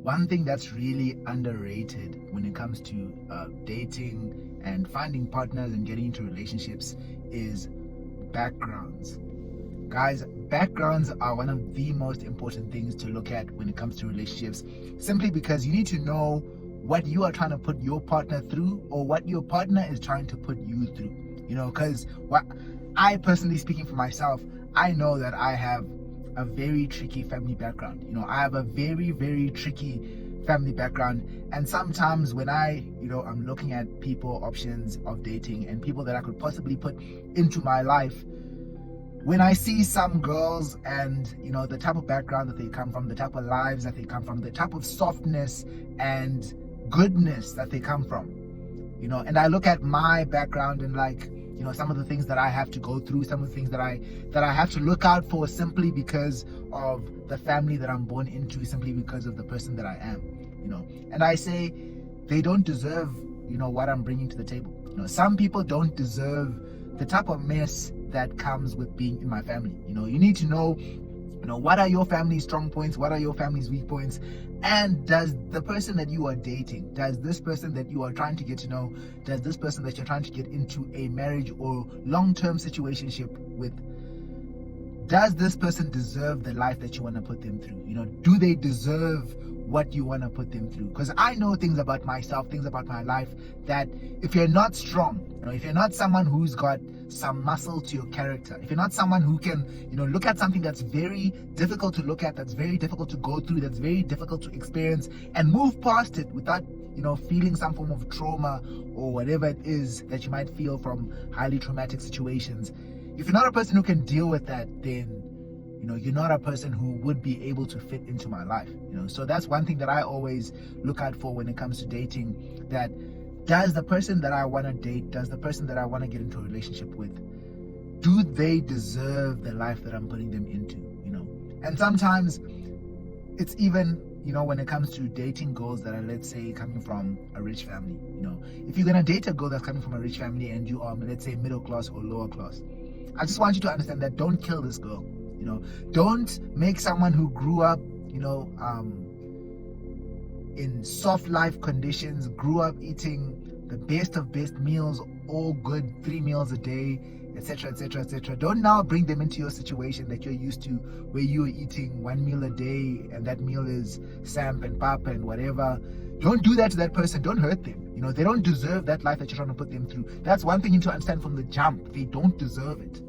one thing that's really underrated when it comes to dating and finding partners and getting into relationships is backgrounds. Guys, backgrounds are one of the most important things to look at when it comes to relationships, simply because you need to know what you are trying to put your partner through or what your partner is trying to put you through. Because what I personally, speaking for myself, I know that I have a very tricky family background. I have a very, very tricky family background, and sometimes when I'm looking at people options of dating and people that I could possibly put into my life, when I see some girls and the type of background that they come from, the type of lives that they come from, the type of softness and goodness that they come from, and I look at my background and some of the things that I have to go through, some of the things that I have to look out for, simply because of the family that I'm born into, simply because of the person that I am, and I say they don't deserve what I'm bringing to the table. Some people don't deserve the type of mess that comes with being in my family. You need to know what are your family's strong points, what are your family's weak points, and does the person that you are dating, does this person that you are trying to get to know, does this person that you're trying to get into a marriage or long-term situationship with, does this person deserve the life that you want to put them through? Do they deserve what you want to put them through? Because I know things about myself, things about my life, that if you're not strong, if you're not someone who's got some muscle to your character, if you're not someone who can look at something that's very difficult to look at, that's very difficult to go through, that's very difficult to experience, and move past it without feeling some form of trauma or whatever it is that you might feel from highly traumatic situations, if you're not a person who can deal with that, then you're not a person who would be able to fit into my life. So that's one thing that I always look out for when it comes to dating, that does the person that I want to date, does the person that I want to get into a relationship with, do they deserve the life that I'm putting them into? And sometimes it's even when it comes to dating girls that are, let's say, coming from a rich family. If you're gonna date a girl that's coming from a rich family and you are, let's say, middle class or lower class, I just want you to understand that don't kill this girl. Don't make someone who grew up in soft life conditions, grew up eating the best of best meals, all good, 3 meals a day, etc., etc., etc. Don't now bring them into your situation that you're used to, where you're eating 1 meal a day and that meal is samp and pap and whatever. Don't do that to that person. Don't hurt them. They don't deserve that life that you're trying to put them through. That's one thing you need to understand from the jump. They don't deserve it.